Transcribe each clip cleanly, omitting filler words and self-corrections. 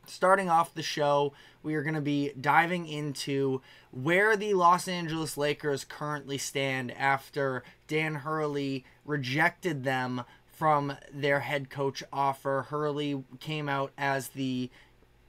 Starting off the show, we are going to be diving into where the Los Angeles Lakers currently stand after Dan Hurley rejected them from their head coach offer. Hurley came out as the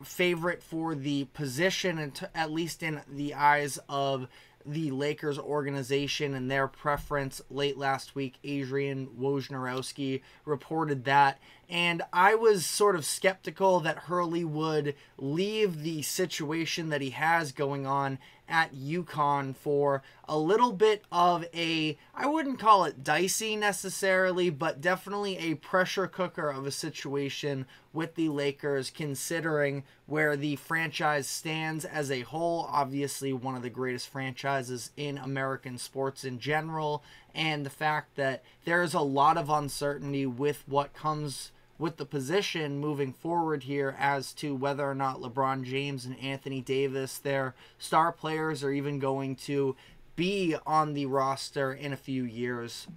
favorite for the position, and at least in the eyes of the Lakers organization and their preference. Late last week, Adrian Wojnarowski reported that, and I was sort of skeptical that Hurley would leave the situation that he has going on at UConn for a little bit of a, I wouldn't call it dicey necessarily, but definitely a pressure cooker of a situation with the Lakers, considering where the franchise stands as a whole. Obviously one of the greatest franchises in American sports in general, and the fact that there is a lot of uncertainty with what comes with the position moving forward here as to whether or not LeBron James and Anthony Davis, their star players, are even going to be on the roster in a few years.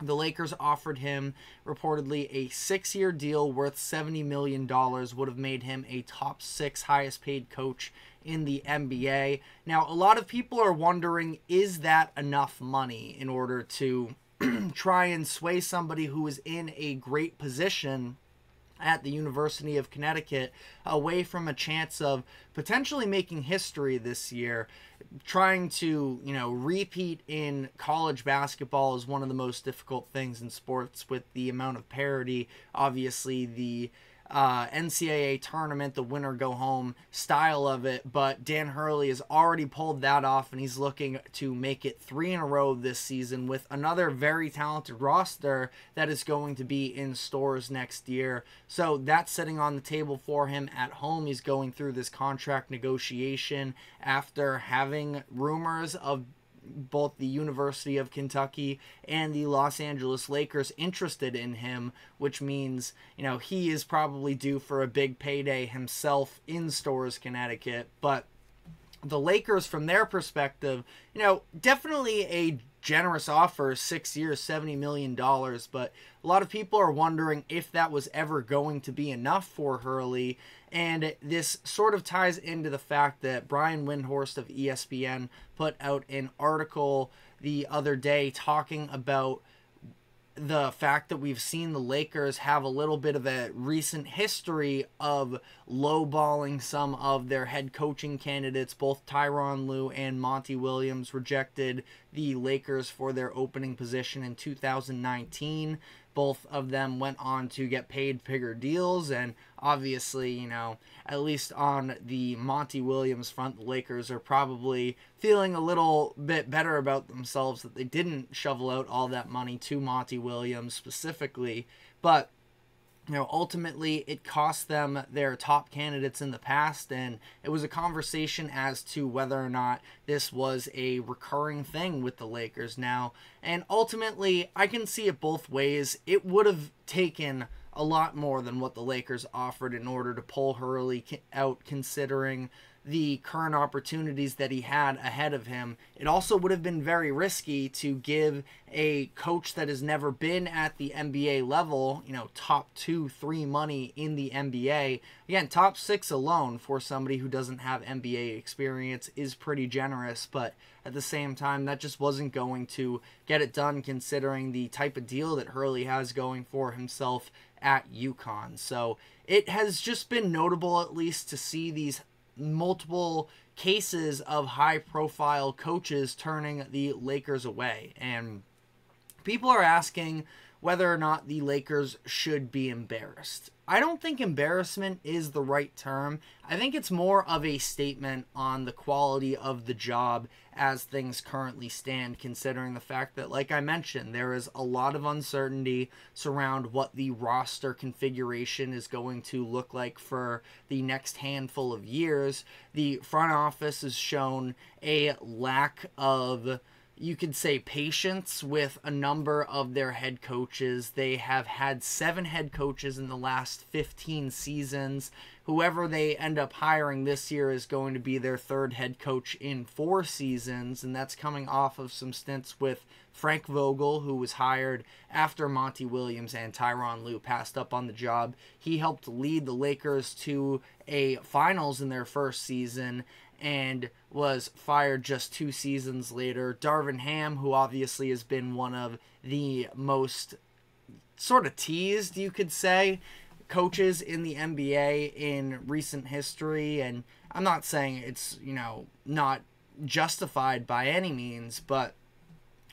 The Lakers offered him reportedly a 6-year deal worth $70 million, would have made him a top 6 highest paid coach in the NBA. Now, a lot of people are wondering, is that enough money in order to try and sway somebody who is in a great position at the University of Connecticut away from a chance of potentially making history this year? Trying to, repeat in college basketball is one of the most difficult things in sports with the amount of parity. Obviously, the NCAA tournament, the winner go home style of it, but Dan Hurley has already pulled that off, and he's looking to make it 3 in a row this season with another very talented roster that is going to be in stores next year. So that's sitting on the table for him at home. He's going through this contract negotiation after having rumors of both the University of Kentucky and the Los Angeles Lakers interested in him, which means, he is probably due for a big payday himself in Stores, Connecticut. But the Lakers, from their perspective, definitely a generous offer, 6 years, $70 million, but a lot of people are wondering if that was ever going to be enough for Hurley. And this sort of ties into the fact that Brian Windhorst of ESPN put out an article the other day talking about the fact that we've seen the Lakers have a little bit of a recent history of lowballing some of their head coaching candidates. Both Tyronn Lue and Monty Williams rejected the Lakers for their opening position in 2019. Both of them went on to get paid bigger deals, and obviously, at least on the Monty Williams front, the Lakers are probably feeling a little bit better about themselves that they didn't shovel out all that money to Monty Williams specifically. But ultimately it cost them their top candidates in the past, and it was a conversation as to whether or not this was a recurring thing with the Lakers now. And ultimately, I can see it both ways. It would have taken a lot more than what the Lakers offered in order to pull Hurley out, considering the current opportunities that he had ahead of him. It also would have been very risky to give a coach that has never been at the NBA level, top 2-3 money in the NBA. Again, top 6 alone for somebody who doesn't have NBA experience is pretty generous, but at the same time, that just wasn't going to get it done, considering the type of deal that Hurley has going for himself at UConn. So it has just been notable, at least, to see these multiple cases of high-profile coaches turning the Lakers away. And people are asking whether or not the Lakers should be embarrassed. I don't think embarrassment is the right term. I think it's more of a statement on the quality of the job as things currently stand, considering the fact that, like I mentioned, there is a lot of uncertainty surround what the roster configuration is going to look like for the next handful of years. The front office has shown a lack of you could say, patience with a number of their head coaches. They have had 7 head coaches in the last 15 seasons. Whoever they end up hiring this year is going to be their 3rd head coach in 4 seasons, and that's coming off of some stints with Frank Vogel, who was hired after Monty Williams and Tyronn Lue passed up on the job. He helped lead the Lakers to a finals in their first season and was fired just 2 seasons later. Darvin Ham, who obviously has been one of the most sort of teased, you could say, coaches in the NBA in recent history, and I'm not saying it's, not justified by any means, but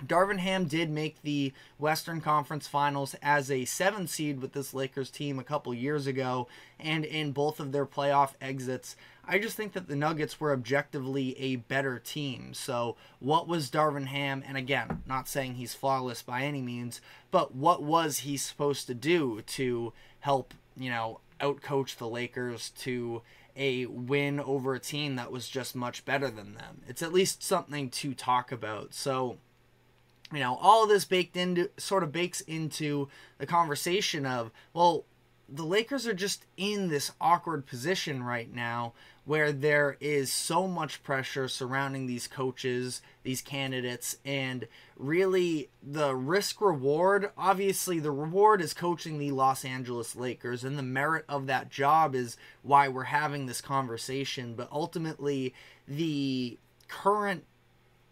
Darvin Ham did make the Western Conference Finals as a 7 seed with this Lakers team a couple years ago, and in both of their playoff exits, I just think that the Nuggets were objectively a better team. So what was Darvin Ham, and again, not saying he's flawless by any means, but what was he supposed to do to help, outcoach the Lakers to a win over a team that was just much better than them? It's at least something to talk about. So, all of this bakes into the conversation of, well, the Lakers are just in this awkward position right now where there is so much pressure surrounding these coaches, these candidates, and really the risk-reward, obviously the reward is coaching the Los Angeles Lakers, and the merit of that job is why we're having this conversation, but ultimately the current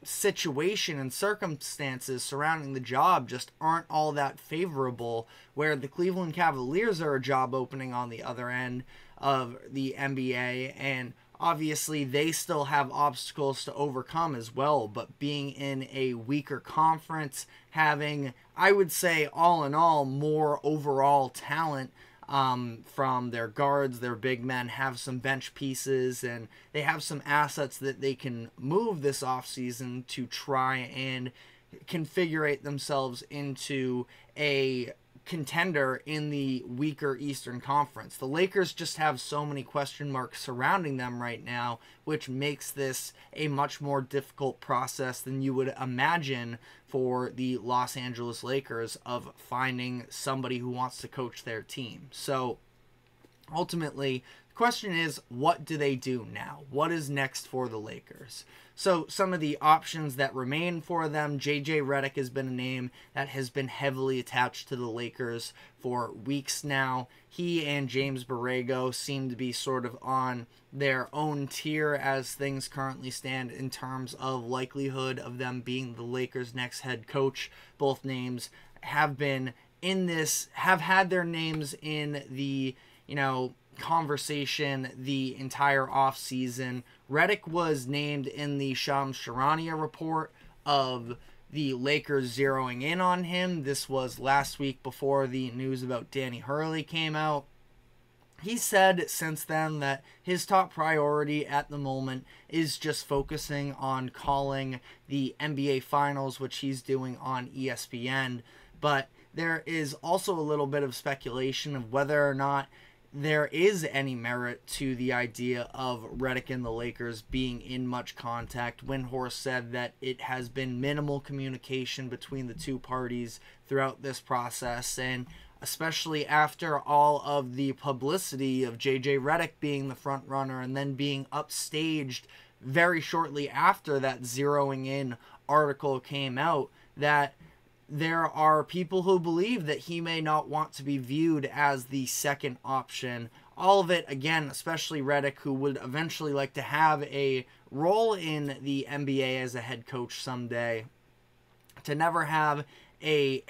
situation and circumstances surrounding the job just aren't all that favorable, where the Cleveland Cavaliers are a job opening on the other end of the NBA, and obviously they still have obstacles to overcome as well, but being in a weaker conference, having, I would say, all in all, more overall talent from their guards, their big men, have some bench pieces, and they have some assets that they can move this offseason to try and configurate themselves into a contender in the weaker Eastern Conference. The Lakers just have so many question marks surrounding them right now, which makes this a much more difficult process than you would imagine for the Los Angeles Lakers of finding somebody who wants to coach their team. So ultimately, the question is, what do they do now? What is next for the Lakers? So some of the options that remain for them, JJ Redick has been a name that has been heavily attached to the Lakers for weeks now. He and James Borrego seem to be sort of on their own tier as things currently stand in terms of likelihood of them being the Lakers' next head coach. Both names have been in this, have had their names in the, conversation the entire offseason. Redick was named in the Shams Charania report of the Lakers zeroing in on him. This was last week before the news about Dan Hurley came out. He said since then that his top priority at the moment is just focusing on calling the NBA Finals, which he's doing on ESPN. But there is also a little bit of speculation of whether or not there is any merit to the idea of Redick and the Lakers being in much contact. Windhorst said that it has been minimal communication between the two parties throughout this process, and especially after all of the publicity of JJ Redick being the front runner and then being upstaged very shortly after that zeroing in article came out, that there are people who believe that he may not want to be viewed as the second option. All of it, again, especially Redick, who would eventually like to have a role in the NBA as a head coach someday, to never have a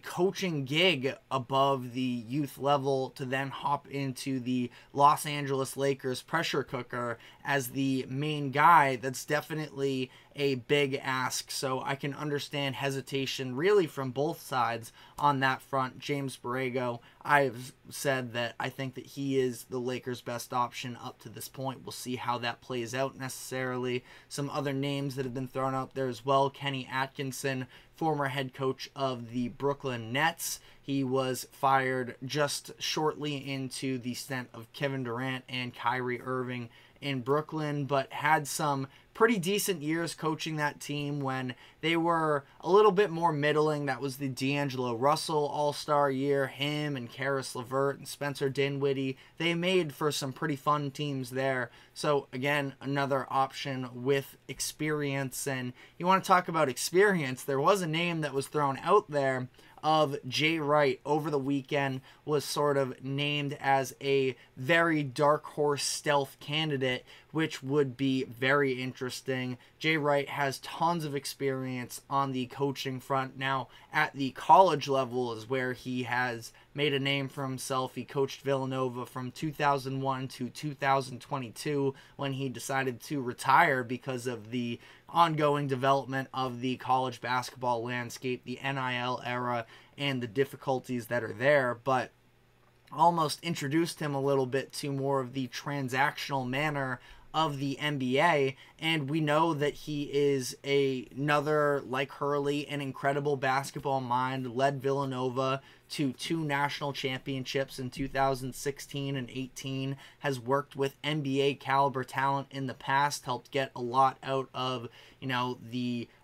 coaching gig above the youth level, to then hop into the Los Angeles Lakers pressure cooker as the main guy, that's definitely a big ask. So I can understand hesitation really from both sides on that front. James Borrego, I've said that I think that he is the Lakers' best option up to this point. We'll see how that plays out necessarily. Some other names that have been thrown out there as well. Kenny Atkinson, former head coach of the Brooklyn Nets. He was fired just shortly into the stint of Kevin Durant and Kyrie Irving in Brooklyn, but had some pretty decent years coaching that team when they were a little bit more middling. That was the D'Angelo Russell All-Star year. Him and Karis LeVert and Spencer Dinwiddie, they made for some pretty fun teams there. So again, another option with experience. And you want to talk about experience, there was a name that was thrown out there of Jay Wright over the weekend, was sort of named as a very dark horse stealth candidate, which would be very interesting. Jay Wright has tons of experience on the coaching front. Now, at the college level is where he has made a name for himself. He coached Villanova from 2001 to 2022 when he decided to retire because of the ongoing development of the college basketball landscape, the NIL era, and the difficulties that are there, but almost introduced him a little bit to more of the transactional manner of the NBA, and we know that he is another, like Hurley, an incredible basketball mind, led Villanova to 2 national championships in 2016 and 18, has worked with NBA caliber talent in the past, helped get a lot out of,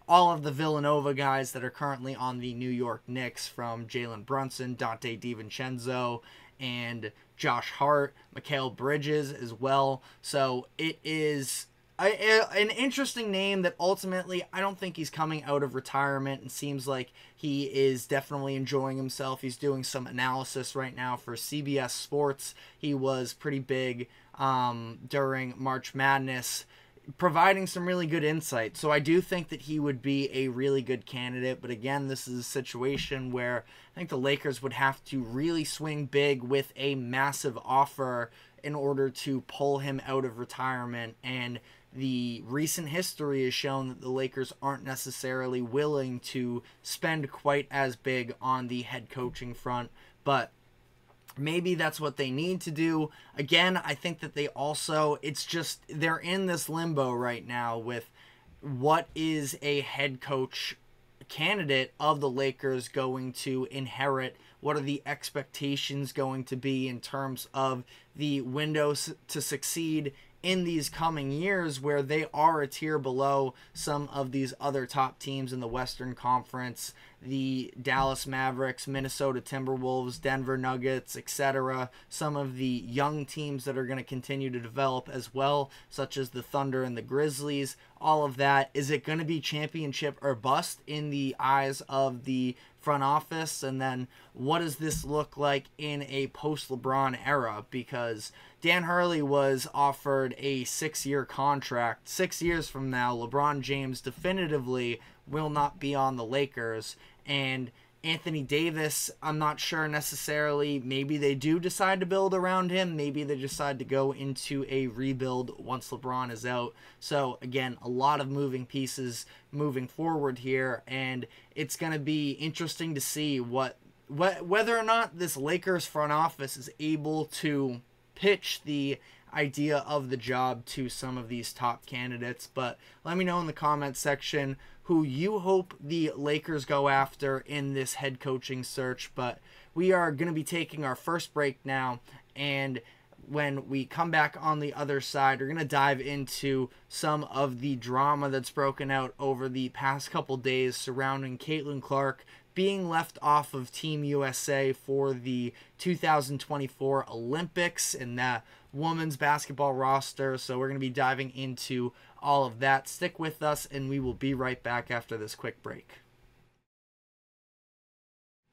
all of the Villanova guys that are currently on the New York Knicks, from Jalen Brunson, Dante DiVincenzo, and Josh Hart, Mikal Bridges as well. So it is an interesting name that ultimately I don't think he's coming out of retirement, and seems like he is definitely enjoying himself. He's doing some analysis right now for CBS Sports. He was pretty big during March Madness, providing some really good insight. So I do think that he would be a really good candidate. But again, this is a situation where I think the Lakers would have to really swing big with a massive offer in order to pull him out of retirement. And the recent history has shown that the Lakers aren't necessarily willing to spend quite as big on the head coaching front. But maybe that's what they need to do. Again, I think that they also, they're in this limbo right now with what is a head coach candidate of the Lakers going to inherit. What are the expectations going to be in terms of the windows to succeed in these coming years, where they are a tier below some of these other top teams in the Western Conference, the Dallas Mavericks, Minnesota Timberwolves, Denver Nuggets, etc. Some of the young teams that are going to continue to develop as well, such as the Thunder and the Grizzlies. All of that. Is it going to be championship or bust in the eyes of the front office? And then what does this look like in a post-LeBron era? Because Dan Hurley was offered a 6-year contract. 6 years from now, LeBron James definitively will not be on the Lakers. And Anthony Davis, I'm not sure necessarily. Maybe they do decide to build around him. Maybe they decide to go into a rebuild once LeBron is out. So again, a lot of moving pieces moving forward here, and it's going to be interesting to see whether or not this Lakers front office is able to pitch the idea of the job to some of these top candidates. But let me know in the comments section who you hope the Lakers go after in this head coaching search. But we are going to be taking our first break now, and when we come back on the other side, we're going to dive into some of the drama that's broken out over the past couple days surrounding Caitlin Clark being left off of Team USA for the 2024 Olympics in that women's basketball roster. So we're going to be diving into all of that. Stick with us, and we will be right back after this quick break.